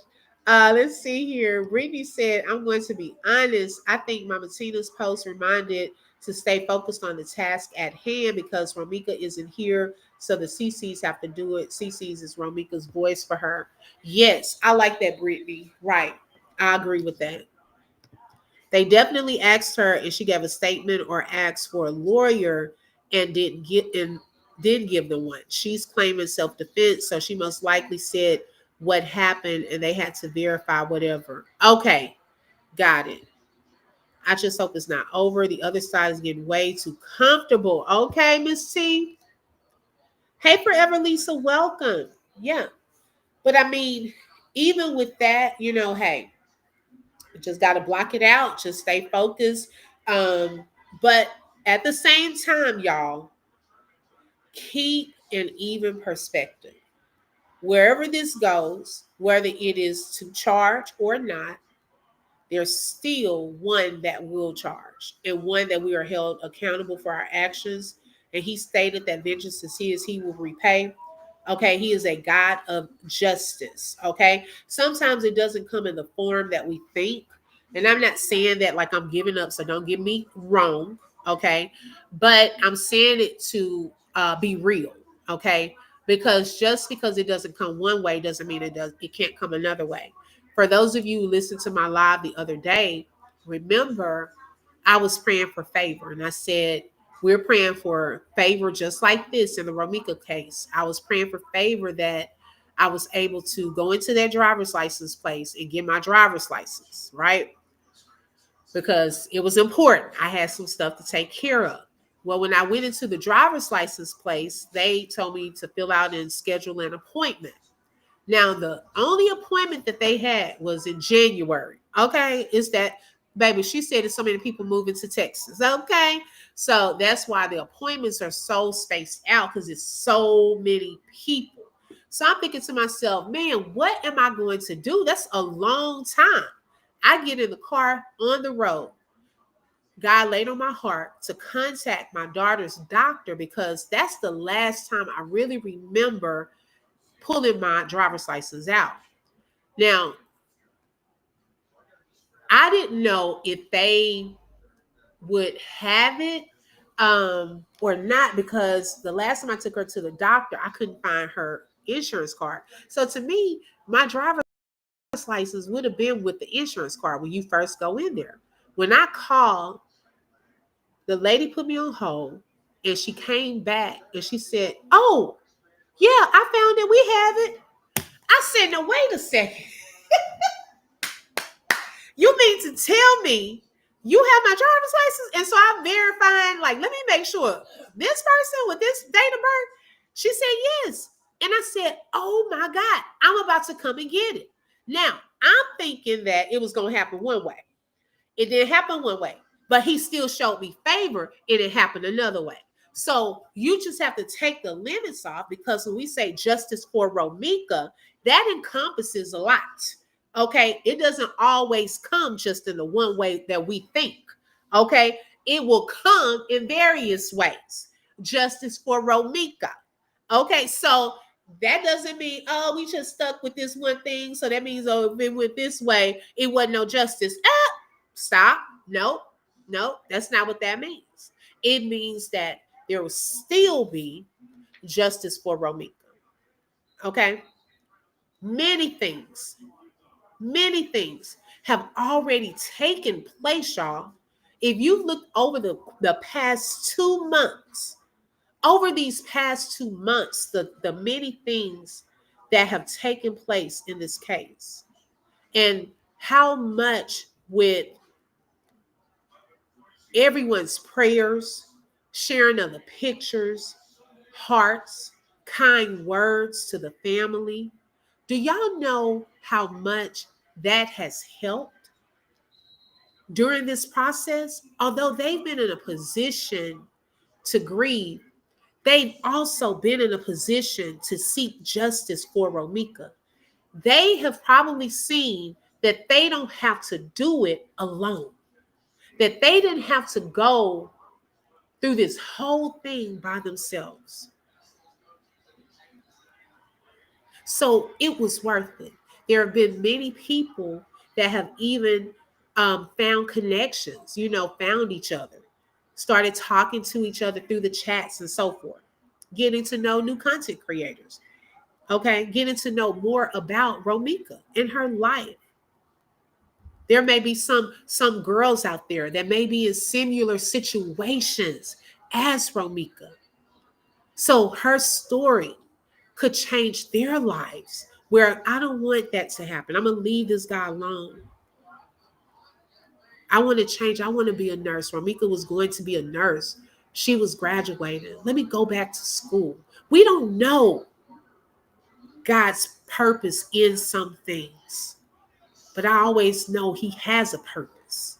Let's see here. Brittany said, I'm going to be honest. I think Mama Tina's post reminded to stay focused on the task at hand because Romeca isn't here. So the CCs have to do it. CCs is Romeca's voice for her. Yes, I like that, Brittany. Right. I agree with that. They definitely asked her and she gave a statement or asked for a lawyer and didn't give them one. She's claiming self-defense, so she most likely said what happened and they had to verify whatever. Okay, got it. I just hope it's not over. The other side is getting way too comfortable. Okay, Miss T. Hey, Forever Lisa, welcome. Yeah. But I mean, even with that, hey, you just got to block it out. Just stay focused. But at the same time, y'all, keep an even perspective. Wherever this goes, whether it is to charge or not, there's still one that will charge and one that we are held accountable for our actions. And he stated that vengeance is his, he will repay. Okay, he is a God of justice. Okay, sometimes it doesn't come in the form that we think. And I'm not saying that like I'm giving up, so don't get me wrong. Okay, but I'm saying it to be real. Okay, because just because it doesn't come one way doesn't mean it can't come another way. For those of you who listened to my live the other day, remember I was praying for favor and I said, we're praying for favor just like this in the Romeca case. I was praying for favor that I was able to go into that driver's license place and get my driver's license, right? Because it was important. I had some stuff to take care of. Well, when I went into the driver's license place, they told me to fill out and schedule an appointment. Now, the only appointment that they had was in January. Okay. Is that, baby, she said there's so many people moving to Texas. Okay. So that's why the appointments are so spaced out because it's so many people. So I'm thinking to myself, man, what am I going to do? That's a long time. I get in the car on the road. God laid on my heart to contact my daughter's doctor because that's the last time I really remember pulling my driver's license out. Now, I didn't know if they would have it or not because the last time I took her to the doctor, I couldn't find her insurance card. So to me, my driver's license would have been with the insurance card when you first go in there. When I called, the lady put me on hold and she came back and she said, "Oh, yeah, I found it. We have it." I said, "No, wait a second. You mean to tell me you have my driver's license?" And so I'm verifying, like, let me make sure this person with this date of birth. She said yes. And I said, "Oh my God, I'm about to come and get it." Now, I'm thinking that it was going to happen one way. It didn't happen one way, but he still showed me favor and it happened another way. So you just have to take the limits off, because when we say justice for Romeca, that encompasses a lot. Okay. It doesn't always come just in the one way that we think. Okay. It will come in various ways. Justice for Romeca. Okay. So that doesn't mean, oh, we just stuck with this one thing. So that means, oh, if it went this way, it wasn't no justice. Stop. Nope. Nope. That's not what that means. It means that there will still be justice for Romeca. Okay. Many things have already taken place, y'all. If you look over the past 2 months, over these past 2 months, the many things that have taken place in this case, and how much with everyone's prayers, sharing of the pictures, hearts, kind words to the family. Do y'all know how much that has helped during this process? Although they've been in a position to grieve, they've also been in a position to seek justice for Romeca. They have probably seen that they don't have to do it alone, that they didn't have to go through this whole thing by themselves. So it was worth it. There have been many people that have even found connections, found each other, started talking to each other through the chats and so forth, getting to know new content creators, okay, getting to know more about Romeca and her life. There may be some girls out there that may be in similar situations as Romeca. So her story could change their lives, where I don't want that to happen. I'm going to leave this guy alone. I want to change. I want to be a nurse. Romeca was going to be a nurse. She was graduating. Let me go back to school. We don't know God's purpose in some things, but I always know he has a purpose.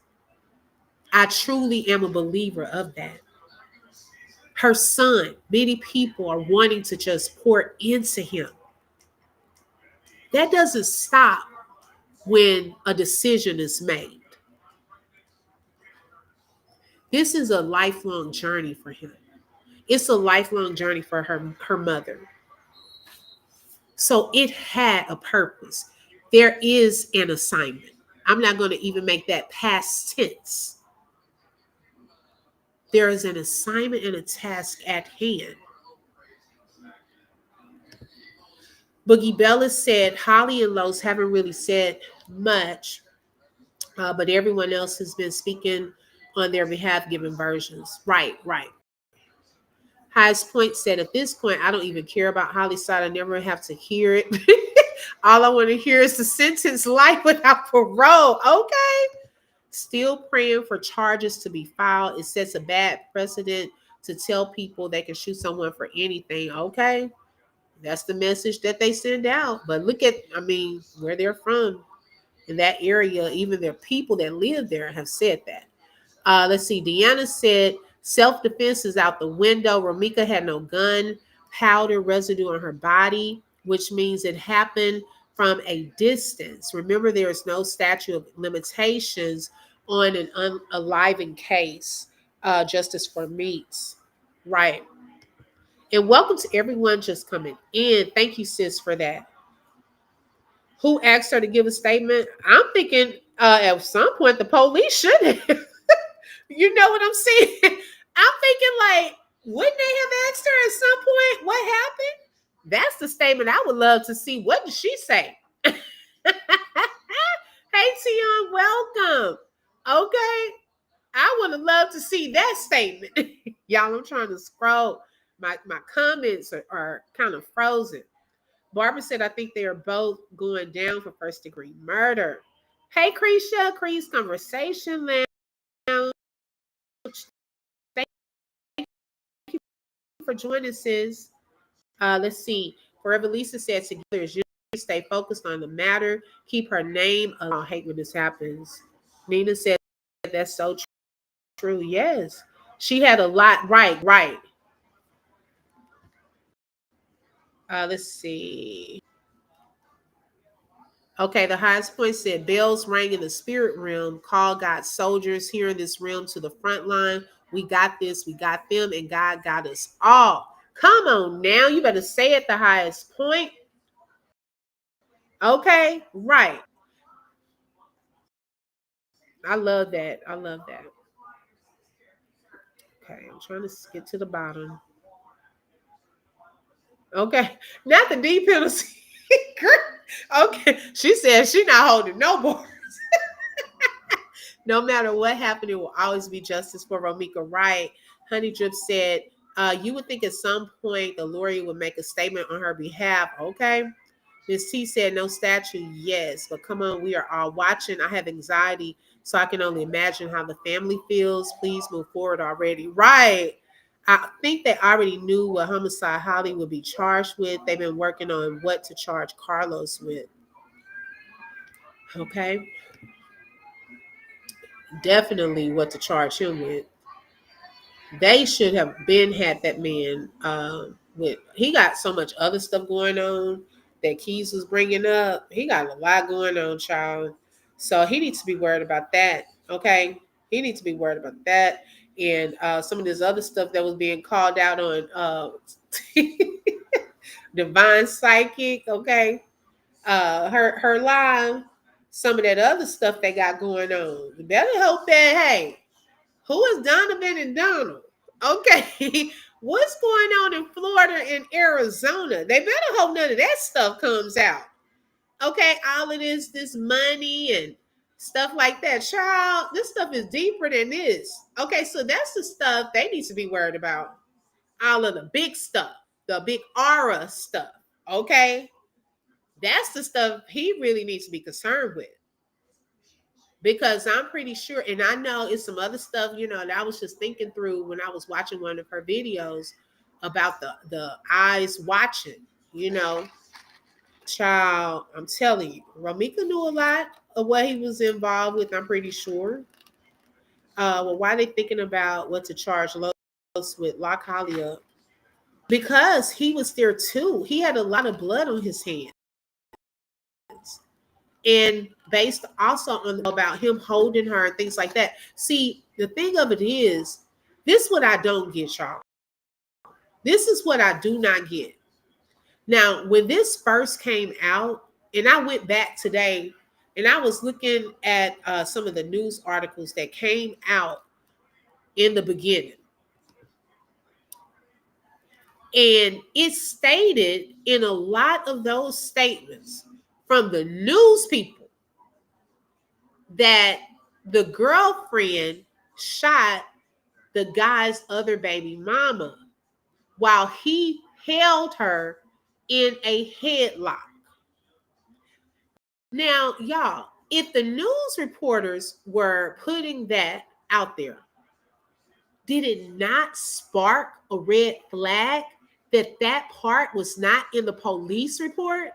I truly am a believer of that. Her son, many people are wanting to just pour into him. That doesn't stop when a decision is made. This is a lifelong journey for him. It's a lifelong journey for her mother. So it had a purpose. There is an assignment. I'm not going to even make that past tense. There is an assignment and a task at hand. Boogie Bella said Holly and Los haven't really said much, but everyone else has been speaking on their behalf, giving versions. Right. Highest Point said, at this point, I don't even care about Holly's side. I never have to hear it. All I want to hear is the sentence life without parole. Okay. Still praying for charges to be filed. It sets a bad precedent to tell people they can shoot someone for anything. Okay. That's the message that they send out. But look at, where they're from in that area. Even their people that live there have said that. Let's see. Deanna said self-defense is out the window. Romeca had no gun powder residue on her body, which means it happened from a distance. Remember, there is no statute of limitations on an unaliving case. Justice for Meeks. Right. And welcome to everyone just coming in. Thank you, sis, for that. Who asked her to give a statement? I'm thinking at some point the police should have. You know what I'm saying? I'm thinking, like, wouldn't they have asked her at some point what happened? That's the statement I would love to see. What did she say? Hey, Tion, welcome. Okay. I would have loved to see that statement. Y'all, I'm trying to scroll. My comments are kind of frozen. Barbara said, I think they are both going down for first degree murder. Hey, Creesha, Crease Conversation Lounge. Thank you for joining, sis. Let's see. Forever Lisa said, together as you stay focused on the matter, keep her name. I hate when this happens. Nina said, that's so true. Yes. She had a lot. Right. Let's see. Okay, the highest point said bells rang in the spirit realm. Call God's soldiers here in this realm to the front line. We got this, we got them, and God got us all. Come on now, you better say at the highest point. Okay, right. I love that. I love that. Okay, I'm trying to get to the bottom. Okay, not the deep penalty. Okay, she said she not holding no more. No matter what happened, it will always be justice for Romeca. Right. Honey Drip said, you would think at some point the lawyer would make a statement on her behalf. Okay. Miss T said, no statue. Yes. But come on, we are all watching. I have anxiety, so I can only imagine how the family feels. Please move forward already. Right. I think they already knew what homicide Holly would be charged with. They've been working on what to charge Carlos with. Okay. Definitely what to charge him with. They should have been had that man with. He got so much other stuff going on that Keys was bringing up. He got a lot going on, child. So he needs to be worried about that. Okay, he needs to be worried about that and some of this other stuff that was being called out on Divine Psychic. Okay, her live. Some of that other stuff they got going on. You better hope that hey. Who is Donovan and Donald? Okay. What's going on in Florida and Arizona? They better hope none of that stuff comes out. Okay, all of this money and stuff like that. Child, this stuff is deeper than this. Okay, so that's the stuff they need to be worried about. All of the big stuff, the big aura stuff. Okay. That's the stuff he really needs to be concerned with. Because I'm pretty sure, and I know it's some other stuff, that I was just thinking through when I was watching one of her videos about the eyes watching, you know. Child, I'm telling you, Romeca knew a lot of what he was involved with, I'm pretty sure. Well, why are they thinking about what to charge Los with? Lock Holly up. Because he was there too. He had a lot of blood on his hands. And based also on about him holding her and things like that. See, the thing of it is, this is what I don't get, y'all. This is what I do not get. Now, when this first came out, and I went back today and I was looking at some of the news articles that came out in the beginning. And it stated in a lot of those statements from the news people that the girlfriend shot the guy's other baby mama while he held her in a headlock. Now, y'all, if the news reporters were putting that out there, did it not spark a red flag that that part was not in the police report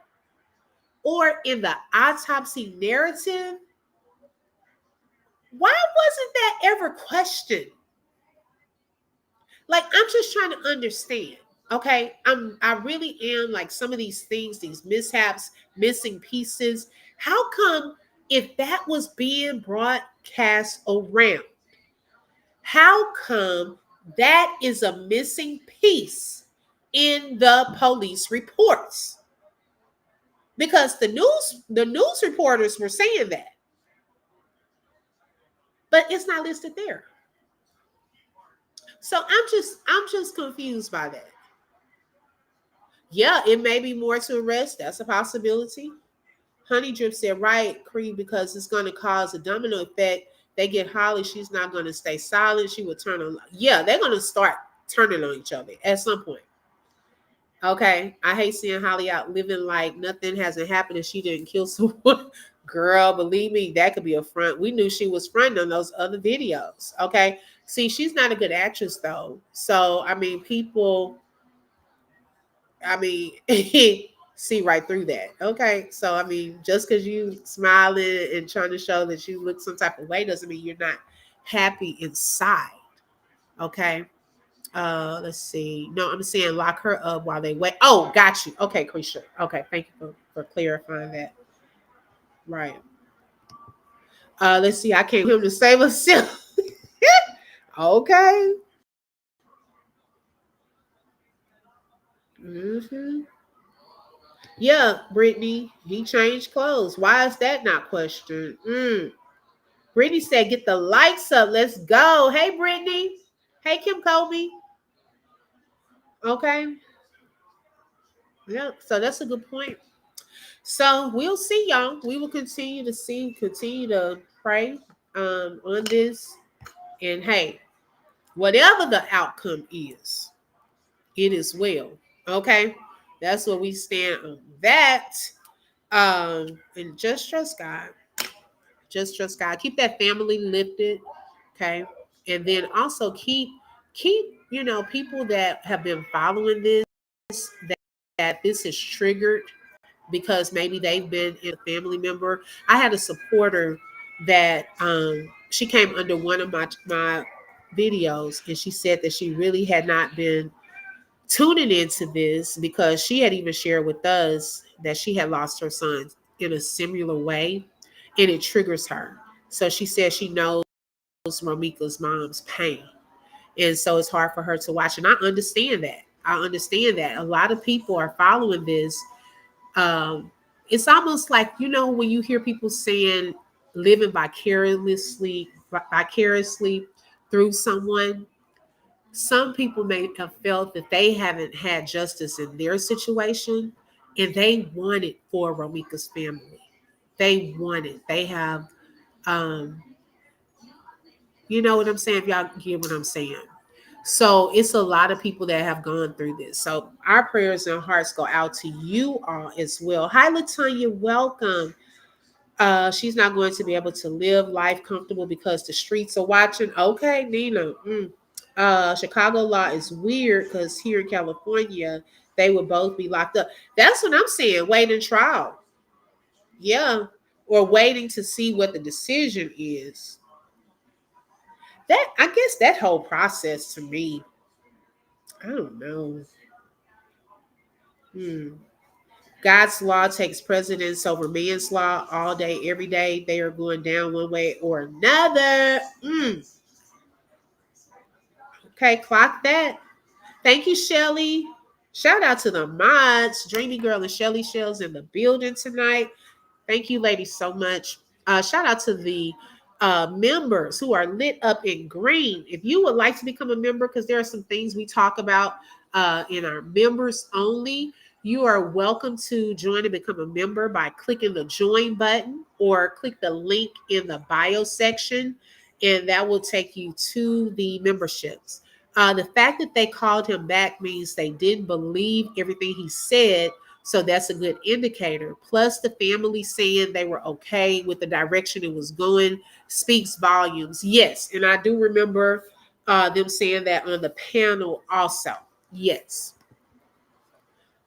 or in the autopsy narrative? Why wasn't that ever questioned? Like, I'm just trying to understand. Okay, I really am like some of these things, these mishaps, missing pieces. How come if that was being broadcast around, how come that is a missing piece in the police reports? Because the news reporters were saying that, but it's not listed there. So I'm just confused by that. Yeah, it may be more to arrest. That's a possibility. Honey Drip said, right, Cree, because it's going to cause a domino effect. They get Holly. She's not going to stay silent. She will turn on. Yeah, they're going to start turning on each other at some point. Okay. I hate seeing Holly out living like nothing hasn't happened and she didn't kill someone. Girl, believe me, that could be a front. We knew she was fronting on those other videos. Okay. See, she's not a good actress, though. So, I mean, people, I mean, see right through that. Okay. So, I mean, just because you smiling and trying to show that you look some type of way doesn't mean you're not happy inside. Okay. Let's see. No, I'm saying lock her up while they wait. Oh, got you. Okay, Krisha. Okay, thank you for clarifying that. Right. Let's see. I can't get him to save himself. Okay. Mm-hmm. Yeah, Brittany, he changed clothes. Why is that not questioned? Brittany said, "Get the likes up. Let's go." Hey, Brittany. Hey, Kim Kobe. Okay. Yeah. So that's a good point. So we'll see, y'all. We will continue to see, continue to pray on this. And hey, whatever the outcome is, it is well. Okay. That's what we stand on that. And just trust God. Just trust God. Keep that family lifted. Okay. And then also keep people that have been following this, that, that this is triggered because maybe they've been in a family member. I had a supporter that she came under one of my videos and she said that she really had not been tuning into this because she had even shared with us that she had lost her son in a similar way and it triggers her. So she said she knows Romeca's mom's pain. And so it's hard for her to watch. And I understand that. I understand that. A lot of people are following this. It's almost like, when you hear people saying living vicariously through someone, some people may have felt that they haven't had justice in their situation and they want it for Romeca's family. They want it. They have, um, you know what I'm saying? If y'all get what I'm saying. So it's a lot of people that have gone through this. So our prayers and hearts go out to you all as well. Hi, Latonya, welcome. She's not going to be able to live life comfortable because the streets are watching. Okay, Nina. Chicago law is weird because here in California, they would both be locked up. That's what I'm saying. Waiting trial. Yeah. Or waiting to see what the decision is. That I guess that whole process to me, I don't know. Hmm. God's law takes precedence over man's law all day, every day. They are going down one way or another. Okay, clock that. Thank you, Shelly. Shout out to the mods. Dreamy Girl and Shelly Shells in the building tonight. Thank you, ladies, so much. Shout out to the members who are lit up in green. If you would like to become a member, because there are some things we talk about in our members only, you are welcome to join and become a member by clicking the join button or click the link in the bio section, and that will take you to the memberships. The fact that they called him back means they didn't believe everything he said, so that's a good indicator. Plus, the family saying they were okay with the direction it was going speaks volumes. Yes, and I do remember them saying that on the panel also. Yes.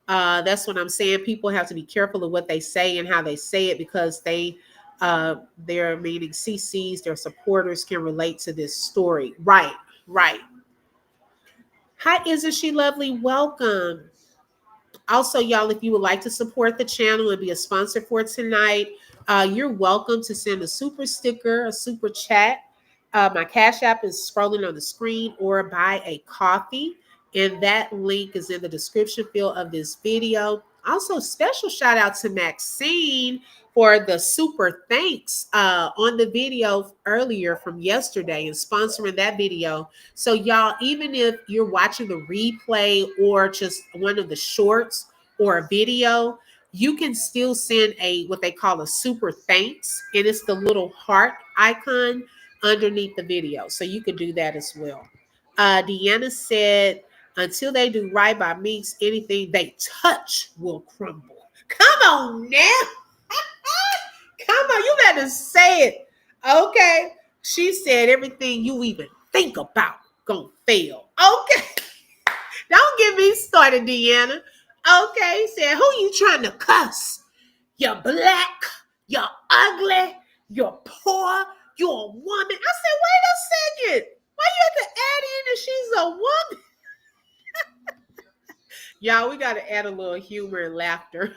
That's what I'm saying. People have to be careful of what they say and how they say it because their meaning CCs, their supporters can relate to this story. Right, right. Hi, isn't she lovely? Welcome. Also, y'all, if you would like to support the channel and be a sponsor for tonight, you're welcome to send a super sticker, a super chat. My Cash App is scrolling on the screen, or buy a coffee. And that link is in the description field of this video. Also, special shout out to Maxine for the super thanks on the video earlier from yesterday and sponsoring that video. So y'all, even if you're watching the replay or just one of the shorts, or a video, you can still send a what they call a super thanks, and it's the little heart icon underneath the video. So you can do that as well. Deanna said, until they do right by Meeks, anything they touch will crumble. Come on now. Come on, you better say it. Okay. She said everything you even think about gonna fail. Okay. Don't get me started, Deanna. Okay, said, who you trying to cuss? You're black, you're ugly, you're poor, you're a woman. I said, wait a second. Why you have to add in that she's a woman? Y'all, we got to add a little humor and laughter.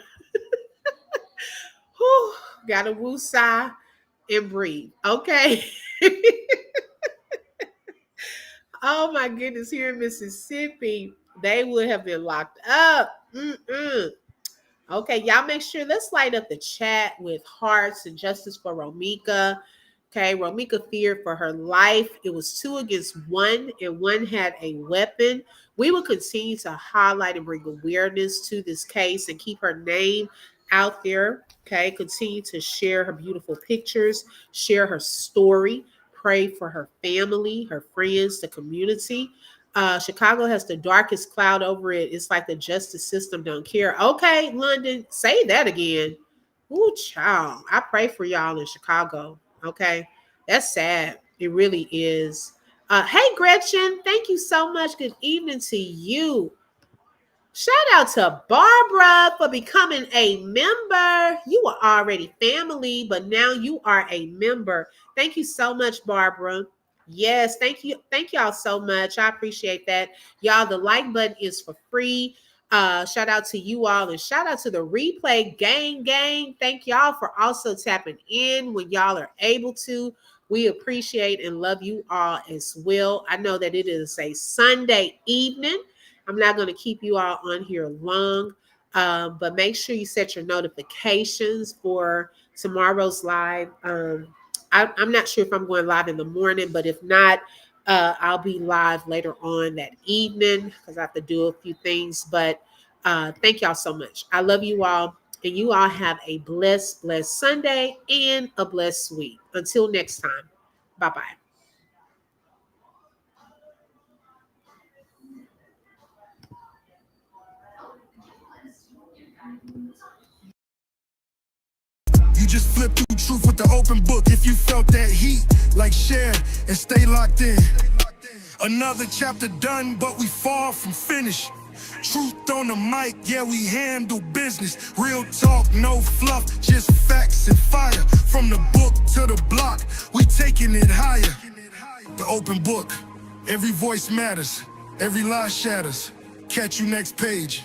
Whew, got to woo-sigh and breathe. Okay. Oh my goodness, here in Mississippi, they would have been locked up. Okay, y'all make sure, let's light up the chat with hearts and justice for Romeca. Okay, Romeca feared for her life. It was 2 against 1, and one had a weapon. We will continue to highlight and bring awareness to this case and keep her name out there. Okay, continue to share her beautiful pictures, share her story, pray for her family, her friends, the community. Chicago has the darkest cloud over it. It's like the justice system don't care. Okay, London, say that again. Ooh, child. I pray for y'all in Chicago. Okay, that's sad. It really is. Hey, Gretchen, thank you so much. Good evening to you. Shout out to Barbara for becoming a member. You were already family, but now you are a member. Thank you so much, Barbara. Yes, thank you. Thank y'all so much. I appreciate that. Y'all, the like button is for free. Shout out to you all, and shout out to the replay gang. Thank y'all for also tapping in when y'all are able to. We appreciate and love you all as well. I know that it is a Sunday evening. I'm not going to keep you all on here long, but make sure you set your notifications for tomorrow's live. I'm not sure if I'm going live in the morning, but if not, I'll be live later on that evening because I have to do a few things. But thank y'all so much. I love you all, and you all have a blessed Sunday and a blessed week. Until next time, bye-bye. You just flip through truth with the open book. If you felt that heat, like share and stay locked in. Another chapter done, but we far from finished. Truth on the mic, yeah, we handle business. Real talk, no fluff, just facts and fire. From the book to the block, we taking it higher. The open book, every voice matters, every lie shatters. Catch you next page.